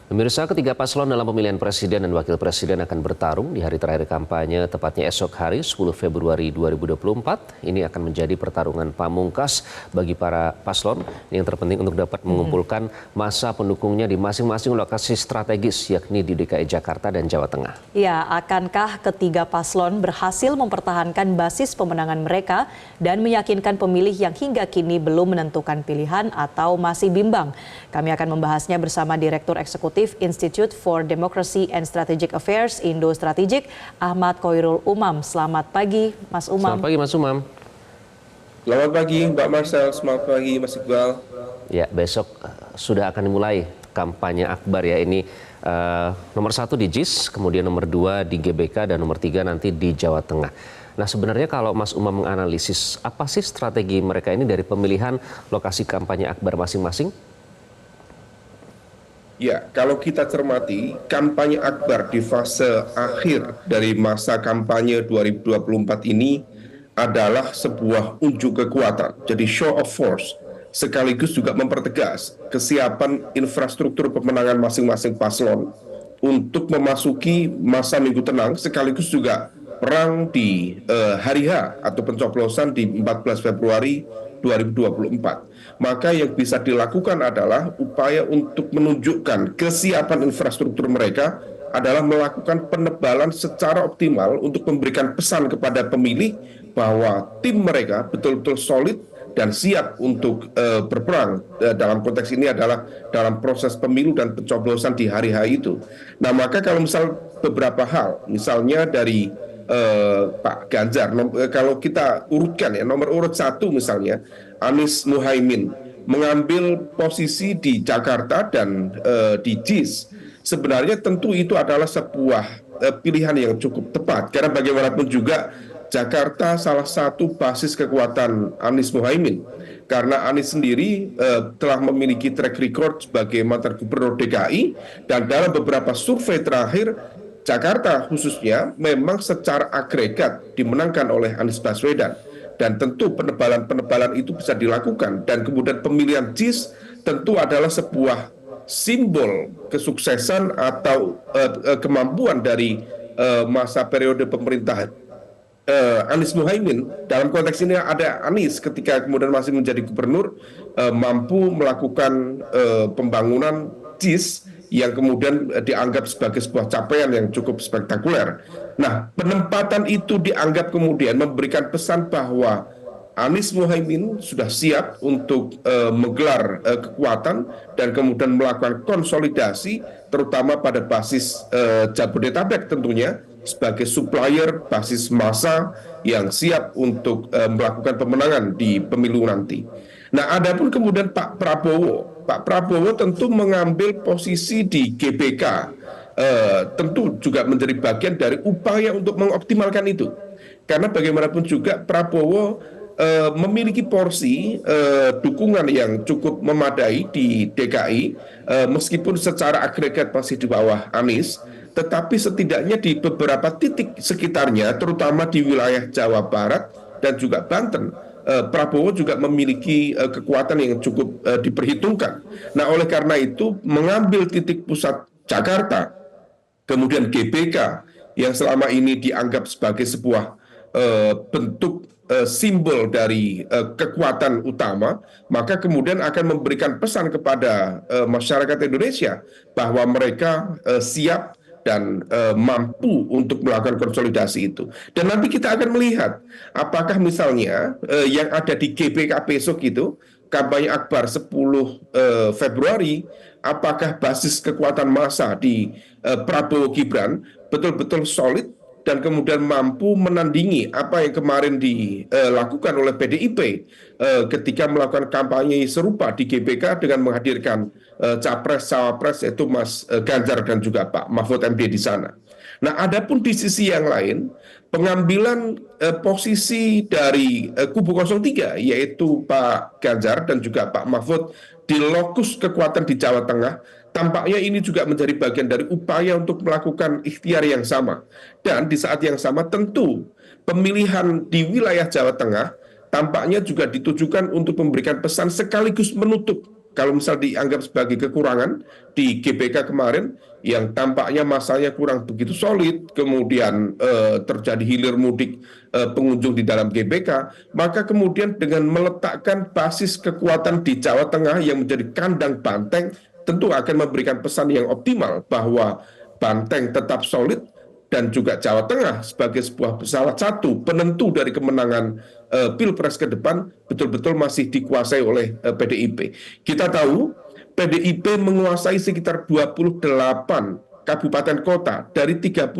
Pemirsa, ketiga paslon dalam pemilihan presiden dan wakil presiden akan bertarung di hari terakhir kampanye, tepatnya esok hari 10 Februari 2024. Ini akan menjadi pertarungan pamungkas bagi para paslon yang terpenting untuk dapat mengumpulkan massa pendukungnya di masing-masing lokasi strategis, yakni di DKI Jakarta dan Jawa Tengah. Ya, akankah ketiga paslon berhasil mempertahankan basis pemenangan mereka dan meyakinkan pemilih yang hingga kini belum menentukan pilihan atau masih bimbang? Kami akan membahasnya bersama Direktur Eksekutif Institute for Democracy and Strategic Affairs Indo Strategik, Ahmad Khoirul Umam. Selamat pagi, Mas Umam. Selamat pagi, Mas Umam. Selamat pagi, Mbak Marcel. Selamat pagi, Mas Iqbal. Ya, besok sudah akan dimulai kampanye akbar ya. Ini nomor 1 di JIS, kemudian nomor 2 di GBK, dan nomor 3 nanti di Jawa Tengah. Nah, sebenarnya kalau Mas Umam menganalisis, apa sih strategi mereka ini dari pemilihan lokasi kampanye akbar masing-masing? Ya, kalau kita cermati, kampanye akbar di fase akhir dari masa kampanye 2024 ini adalah sebuah unjuk kekuatan, jadi show of force, sekaligus juga mempertegas kesiapan infrastruktur pemenangan masing-masing paslon untuk memasuki masa minggu tenang, sekaligus juga perang di hari H atau pencoblosan di 14 Februari 2024. Maka yang bisa dilakukan adalah upaya untuk menunjukkan kesiapan infrastruktur mereka adalah melakukan penebalan secara optimal untuk memberikan pesan kepada pemilih bahwa tim mereka betul-betul solid dan siap untuk berperang. Dalam konteks ini adalah dalam proses pemilu dan pencoblosan di hari H itu. Nah, maka kalau misal beberapa hal, misalnya dari Pak Ganjar, kalau kita urutkan ya, nomor urut 1 misalnya Anies Muhaimin mengambil posisi di Jakarta dan di JIS, sebenarnya tentu itu adalah sebuah pilihan yang cukup tepat, karena bagaimanapun juga Jakarta salah satu basis kekuatan Anies Muhaimin, karena Anies sendiri telah memiliki track record sebagai mantan gubernur DKI, dan dalam beberapa survei terakhir Jakarta khususnya memang secara agregat dimenangkan oleh Anies Baswedan, dan tentu penebalan itu bisa dilakukan, dan kemudian pemilihan JIS tentu adalah sebuah simbol kesuksesan atau kemampuan dari masa periode pemerintahan Anies Muhaimin. Dalam konteks ini ada Anies ketika kemudian masih menjadi gubernur mampu melakukan pembangunan JIS yang kemudian dianggap sebagai sebuah capaian yang cukup spektakuler. Nah, penempatan itu dianggap kemudian memberikan pesan bahwa Anies Muhaimin sudah siap untuk menggelar kekuatan dan kemudian melakukan konsolidasi, terutama pada basis Jabodetabek tentunya, sebagai supplier basis massa yang siap untuk melakukan pemenangan di pemilu nanti. Nah, adapun kemudian Pak Prabowo tentu mengambil posisi di GBK, tentu juga menjadi bagian dari upaya untuk mengoptimalkan itu. Karena bagaimanapun juga Prabowo memiliki porsi dukungan yang cukup memadai di DKI, meskipun secara agregat masih di bawah Anies, tetapi setidaknya di beberapa titik sekitarnya, terutama di wilayah Jawa Barat dan juga Banten, Prabowo juga memiliki kekuatan yang cukup diperhitungkan. Nah, oleh karena itu mengambil titik pusat Jakarta, kemudian GBK yang selama ini dianggap sebagai sebuah bentuk simbol dari kekuatan utama, maka kemudian akan memberikan pesan kepada masyarakat Indonesia bahwa mereka siap dan mampu untuk melakukan konsolidasi itu. Dan nanti kita akan melihat apakah misalnya yang ada di GBK besok itu, kampanye akbar 10 Februari, apakah basis kekuatan massa di Prabowo Gibran betul-betul solid dan kemudian mampu menandingi apa yang kemarin dilakukan oleh PDIP ketika melakukan kampanye serupa di GBK dengan menghadirkan capres-cawapres, yaitu Mas Ganjar dan juga Pak Mahfud MD di sana. Nah, adapun di sisi yang lain, pengambilan posisi dari kubu 03, yaitu Pak Ganjar dan juga Pak Mahfud di lokus kekuatan di Jawa Tengah, tampaknya ini juga menjadi bagian dari upaya untuk melakukan ikhtiar yang sama. Dan di saat yang sama tentu pemilihan di wilayah Jawa Tengah tampaknya juga ditujukan untuk memberikan pesan sekaligus menutup kalau misal dianggap sebagai kekurangan di GBK kemarin yang tampaknya masanya kurang begitu solid, kemudian terjadi hilir mudik pengunjung di dalam GBK, maka kemudian dengan meletakkan basis kekuatan di Jawa Tengah yang menjadi kandang banteng, tentu akan memberikan pesan yang optimal bahwa Banteng tetap solid dan juga Jawa Tengah sebagai salah satu penentu dari kemenangan Pilpres ke depan betul-betul masih dikuasai oleh PDIP. Kita tahu PDIP menguasai sekitar 28 kabupaten kota dari 35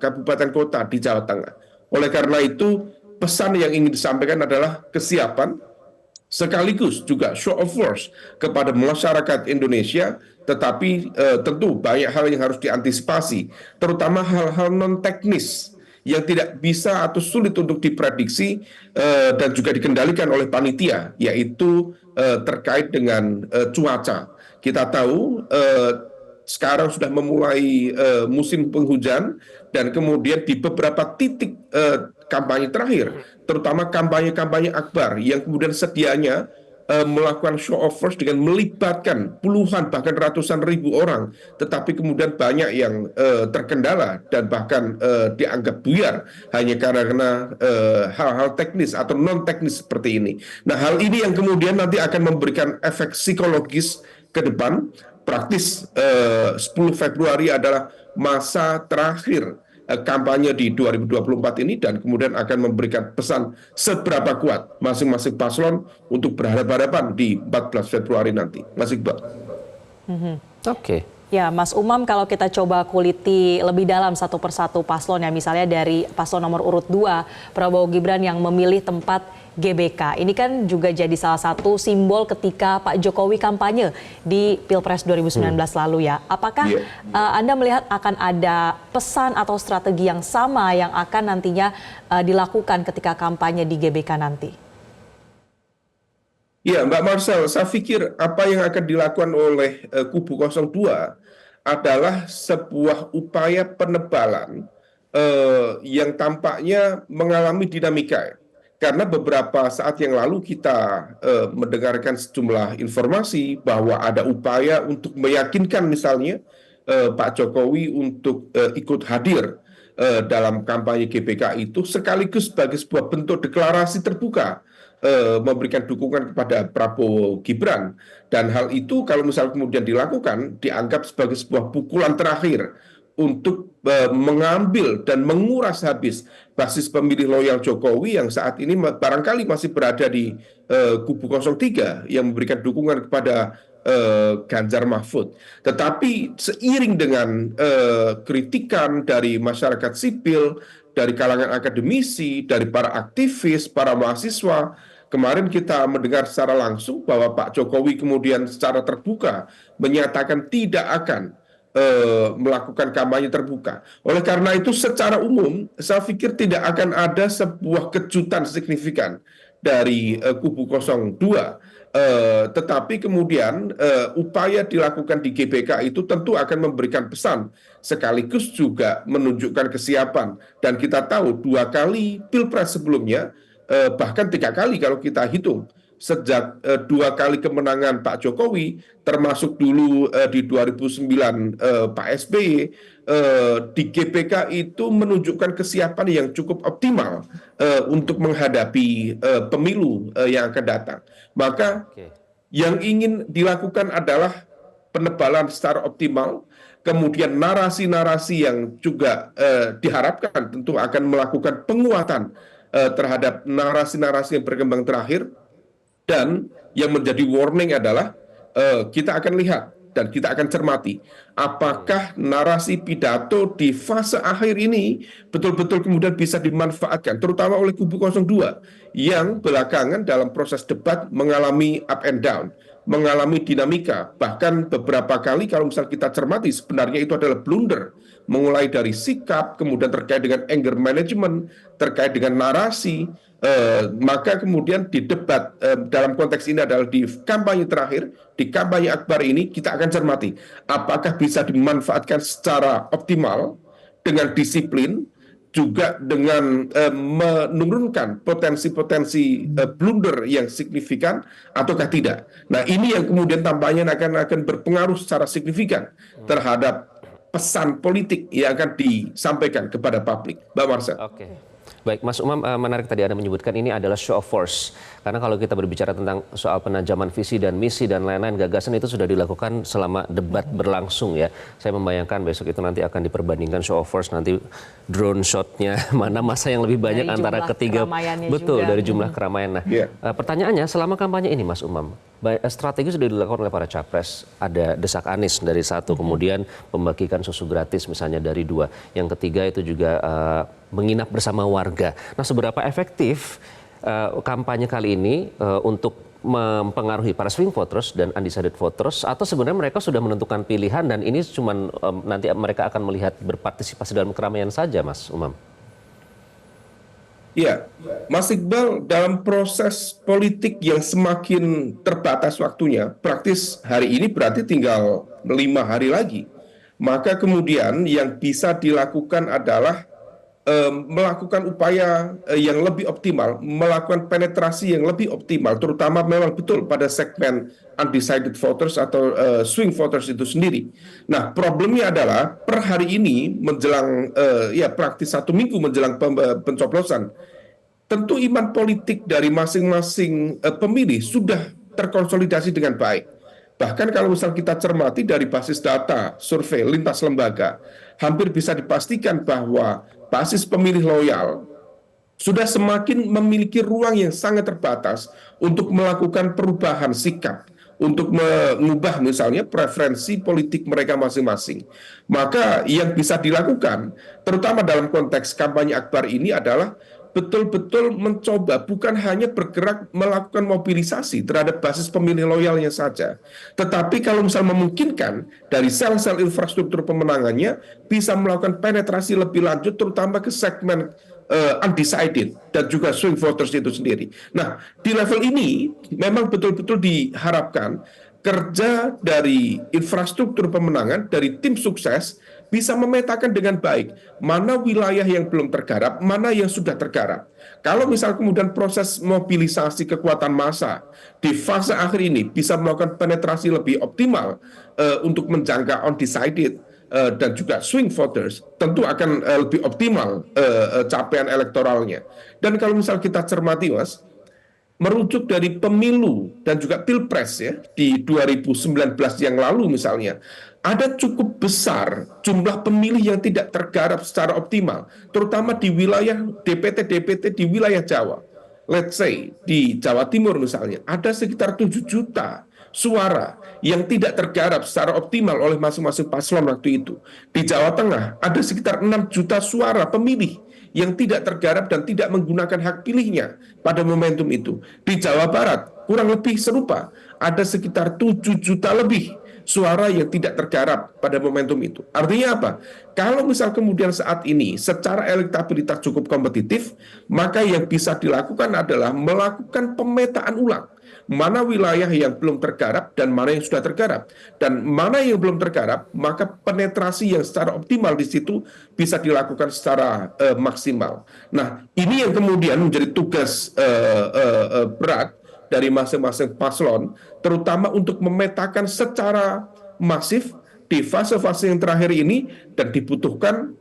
kabupaten kota di Jawa Tengah. Oleh karena itu, pesan yang ingin disampaikan adalah kesiapan sekaligus juga show of force kepada masyarakat Indonesia, tetapi tentu banyak hal yang harus diantisipasi, terutama hal-hal non teknis yang tidak bisa atau sulit untuk diprediksi dan juga dikendalikan oleh panitia, yaitu terkait dengan cuaca. Kita tahu sekarang sudah memulai musim penghujan dan kemudian di beberapa titik kampanye terakhir, terutama kampanye-kampanye akbar yang kemudian sedianya melakukan show of force dengan melibatkan puluhan bahkan ratusan ribu orang, tetapi kemudian banyak yang terkendala dan bahkan dianggap buyar hanya karena hal-hal teknis atau non teknis seperti ini. Nah, hal ini yang kemudian nanti akan memberikan efek psikologis ke depan. Praktis 10 Februari adalah masa terakhir kampanye di 2024 ini dan kemudian akan memberikan pesan seberapa kuat masing-masing paslon untuk berhadapan-hadapan di 14 Februari nanti. Mas Iqbal. Oke. Ya, Mas Umam, kalau kita coba kuliti lebih dalam satu persatu paslon ya, misalnya dari paslon nomor urut 2, Prabowo Gibran yang memilih tempat GBK. Ini kan juga jadi salah satu simbol ketika Pak Jokowi kampanye di Pilpres 2019 lalu ya. Apakah Anda melihat akan ada pesan atau strategi yang sama yang akan nantinya dilakukan ketika kampanye di GBK nanti? Ya, Mbak Marcel, saya pikir apa yang akan dilakukan oleh kubu 02 adalah sebuah upaya penebalan yang tampaknya mengalami dinamika. Karena beberapa saat yang lalu kita mendengarkan sejumlah informasi bahwa ada upaya untuk meyakinkan misalnya Pak Jokowi untuk ikut hadir dalam kampanye GBK itu sekaligus sebagai sebuah bentuk deklarasi terbuka memberikan dukungan kepada Prabowo Gibran, dan hal itu kalau misal kemudian dilakukan dianggap sebagai sebuah pukulan terakhir untuk mengambil dan menguras habis basis pemilih loyal Jokowi yang saat ini barangkali masih berada di kubu 03 yang memberikan dukungan kepada Ganjar Mahfud. Tetapi seiring dengan kritikan dari masyarakat sipil, dari kalangan akademisi, dari para aktivis, para mahasiswa, kemarin kita mendengar secara langsung bahwa Pak Jokowi kemudian secara terbuka menyatakan tidak akan melakukan kampanye terbuka. Oleh karena itu secara umum saya pikir tidak akan ada sebuah kejutan signifikan dari kubu 02. Tetapi kemudian upaya dilakukan di GBK itu tentu akan memberikan pesan sekaligus juga menunjukkan kesiapan, dan kita tahu 2 kali Pilpres sebelumnya, bahkan 3 kali kalau kita hitung sejak 2 kali kemenangan Pak Jokowi, termasuk dulu di 2009 Pak SBY, di GBK itu menunjukkan kesiapan yang cukup optimal untuk menghadapi pemilu yang akan datang. Maka yang ingin dilakukan adalah penebalan secara optimal, kemudian narasi-narasi yang juga diharapkan tentu akan melakukan penguatan terhadap narasi-narasi yang berkembang terakhir. Dan yang menjadi warning adalah kita akan lihat dan kita akan cermati apakah narasi pidato di fase akhir ini betul-betul kemudian bisa dimanfaatkan, terutama oleh kubu 02 yang belakangan dalam proses debat mengalami up and down, mengalami dinamika. Bahkan beberapa kali kalau misal kita cermati sebenarnya itu adalah blunder, mulai dari sikap, kemudian terkait dengan anger management, terkait dengan narasi. Maka kemudian di debat dalam konteks ini adalah di kampanye terakhir, di kampanye akbar ini kita akan cermati apakah bisa dimanfaatkan secara optimal dengan disiplin, juga dengan menurunkan potensi-potensi blunder yang signifikan ataukah tidak. Nah, ini yang kemudian tampaknya akan berpengaruh secara signifikan terhadap pesan politik yang akan disampaikan kepada publik. Mbak Marsha. Oke. Baik, Mas Umam, menarik tadi Anda menyebutkan ini adalah show of force. Karena kalau kita berbicara tentang soal penajaman visi dan misi dan lain-lain, gagasan itu sudah dilakukan selama debat berlangsung ya. Saya membayangkan besok itu nanti akan diperbandingkan show of force, nanti drone shotnya mana masa yang lebih banyak Dari antara jumlah ketiga. keramaiannya Betul, juga. dari jumlah keramaian. Nah, pertanyaannya selama kampanye ini Mas Umam, strategi sudah dilakukan oleh para capres. Ada desak Anies dari satu, kemudian membagikan susu gratis misalnya dari dua. Yang ketiga itu juga menginap bersama warga. Nah, seberapa efektif kampanye kali ini untuk mempengaruhi para swing voters dan undecided voters, atau sebenarnya mereka sudah menentukan pilihan dan ini cuma nanti mereka akan melihat berpartisipasi dalam keramaian saja, Mas Umam? Ya, Mas Iqbal, dalam proses politik yang semakin terbatas waktunya, praktis hari ini berarti tinggal 5 hari lagi. Maka kemudian yang bisa dilakukan adalah melakukan upaya yang lebih optimal, melakukan penetrasi yang lebih optimal, terutama memang betul pada segmen undecided voters atau swing voters itu sendiri. Nah, problemnya adalah per hari ini menjelang praktis 1 minggu menjelang pencoblosan, tentu iman politik dari masing-masing pemilih sudah terkonsolidasi dengan baik. Bahkan kalau misal kita cermati dari basis data survei lintas lembaga, hampir bisa dipastikan bahwa basis pemilih loyal sudah semakin memiliki ruang yang sangat terbatas untuk melakukan perubahan sikap, untuk mengubah misalnya preferensi politik mereka masing-masing. Maka yang bisa dilakukan, terutama dalam konteks kampanye akbar ini adalah betul-betul mencoba bukan hanya bergerak melakukan mobilisasi terhadap basis pemilih loyalnya saja, tetapi kalau misal memungkinkan dari sel-sel infrastruktur pemenangannya bisa melakukan penetrasi lebih lanjut terutama ke segmen undecided dan juga swing voters itu sendiri. Nah, di level ini memang betul-betul diharapkan kerja dari infrastruktur pemenangan, dari tim sukses, bisa memetakan dengan baik mana wilayah yang belum tergarap, mana yang sudah tergarap. Kalau misal kemudian proses mobilisasi kekuatan massa di fase akhir ini bisa melakukan penetrasi lebih optimal untuk menjangkau undecided dan juga swing voters, tentu akan lebih optimal capaian elektoralnya. Dan kalau misal kita cermati, Mas, merujuk dari pemilu dan juga pilpres ya di 2019 yang lalu misalnya, ada cukup besar jumlah pemilih yang tidak tergarap secara optimal, terutama di wilayah DPT-DPT di wilayah Jawa. Let's say di Jawa Timur misalnya, ada sekitar 7 juta suara yang tidak tergarap secara optimal oleh masing-masing paslon waktu itu. Di Jawa Tengah ada sekitar 6 juta suara pemilih yang tidak tergarap dan tidak menggunakan hak pilihnya pada momentum itu. Di Jawa Barat kurang lebih serupa, ada sekitar 7 juta lebih suara yang tidak tergarap pada momentum itu. Artinya apa? Kalau misal kemudian saat ini secara elektabilitas cukup kompetitif, maka yang bisa dilakukan adalah melakukan pemetaan ulang. Mana wilayah yang belum tergarap dan mana yang sudah tergarap. Dan mana yang belum tergarap, maka penetrasi yang secara optimal di situ bisa dilakukan secara maksimal. Nah, ini yang kemudian menjadi tugas berat dari masing-masing paslon, terutama untuk memetakan secara masif di fase-fase yang terakhir ini, dan dibutuhkan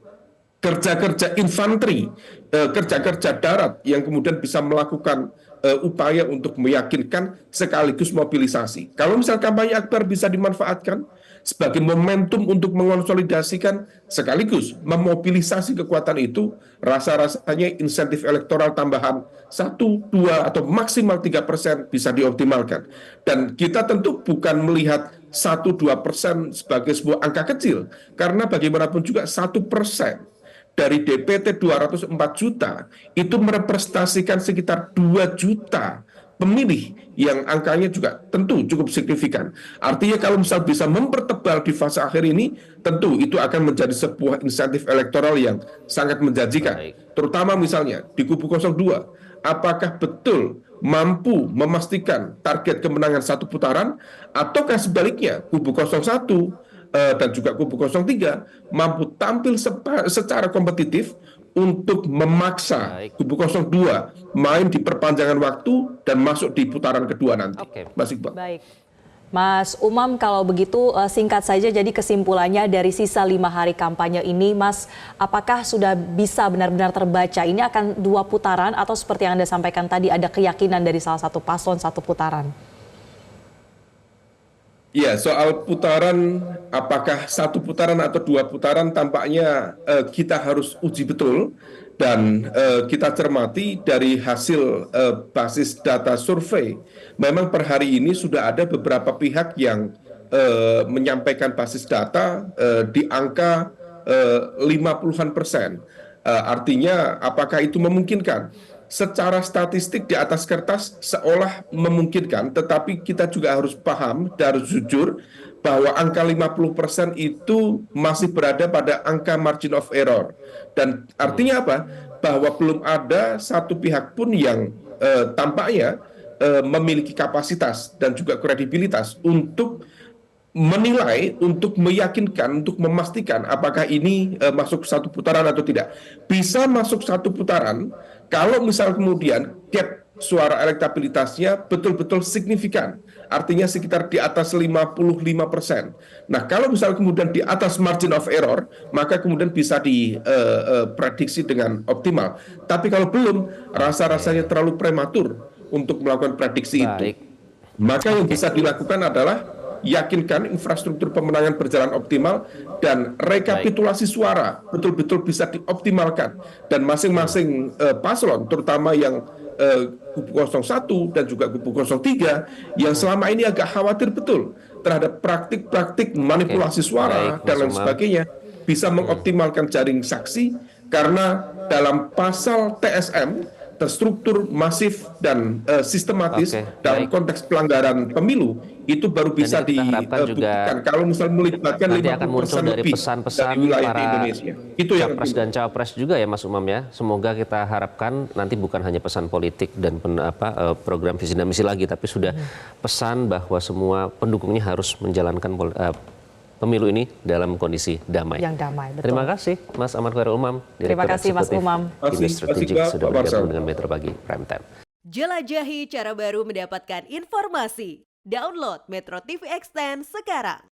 kerja-kerja infanteri, kerja-kerja darat yang kemudian bisa melakukan upaya untuk meyakinkan sekaligus mobilisasi. Kalau misal kampanye akbar bisa dimanfaatkan sebagai momentum untuk mengonsolidasikan sekaligus memobilisasi kekuatan itu, rasa-rasanya insentif elektoral tambahan 1, 2, atau maksimal 3% bisa dioptimalkan. Dan kita tentu bukan melihat 1-2% sebagai sebuah angka kecil, karena bagaimanapun juga 1% dari DPT 204 juta itu merepresentasikan sekitar 2 juta pemilih yang angkanya juga tentu cukup signifikan. Artinya kalau misal bisa mempertebal di fase akhir ini, tentu itu akan menjadi sebuah insentif elektoral yang sangat menjanjikan. Terutama misalnya di kubu 02, apakah betul mampu memastikan target kemenangan 1 putaran, ataukah sebaliknya kubu 01 dan juga kubu 03 mampu tampil secara kompetitif untuk memaksa kubu 02 main di perpanjangan waktu dan masuk di putaran kedua nanti. Mas Iqbal. Baik. Mas Umam, kalau begitu singkat saja, jadi kesimpulannya dari sisa 5 hari kampanye ini, Mas, apakah sudah bisa benar-benar terbaca ini akan 2 putaran atau seperti yang Anda sampaikan tadi ada keyakinan dari salah satu paslon 1 putaran? Ya, soal putaran, apakah 1 putaran atau 2 putaran, tampaknya kita harus uji betul dan kita cermati dari hasil basis data survei. Memang per hari ini sudah ada beberapa pihak yang menyampaikan basis data di angka 50-an%. Artinya, apakah itu memungkinkan? Secara statistik di atas kertas seolah memungkinkan, tetapi kita juga harus paham dan harus jujur bahwa angka 50% itu masih berada pada angka margin of error. Dan artinya apa? Bahwa belum ada satu pihak pun yang tampaknya memiliki kapasitas dan juga kredibilitas untuk menilai, untuk meyakinkan, untuk memastikan apakah ini masuk 1 putaran atau tidak. Bisa masuk 1 putaran kalau misal kemudian gap suara elektabilitasnya betul-betul signifikan, artinya sekitar di atas 55%. Nah, kalau misal kemudian di atas margin of error, maka kemudian bisa diprediksi dengan optimal. Tapi kalau belum, rasa-rasanya terlalu prematur untuk melakukan prediksi itu. Maka yang bisa dilakukan adalah yakinkan infrastruktur pemenangan berjalan optimal dan rekapitulasi suara betul-betul bisa dioptimalkan, dan masing-masing paslon, terutama yang kubu 01 dan juga kubu 03 yang selama ini agak khawatir betul terhadap praktik-praktik manipulasi suara dan lain sebagainya, bisa mengoptimalkan jaring saksi, karena dalam pasal TSM terstruktur, masif, dan sistematis dalam konteks pelanggaran pemilu, itu baru bisa dibuktikan kalau misalnya melibatkan 50% dari pesan-pesan para itu yang capres dan cawapres juga ya, Mas Umam ya. Semoga kita harapkan nanti bukan hanya pesan politik dan program visi dan misi lagi, tapi sudah pesan bahwa semua pendukungnya harus menjalankan pemilu ini dalam kondisi damai. Yang damai, betul. Terima kasih Mas Ahmad Khairul Umam, Terima kasih Mas Umam. Indo Strategik sudah bergabung dengan Metro Pagi Prime Time. Jelajahi cara baru mendapatkan informasi. Download Metro TV Extend sekarang.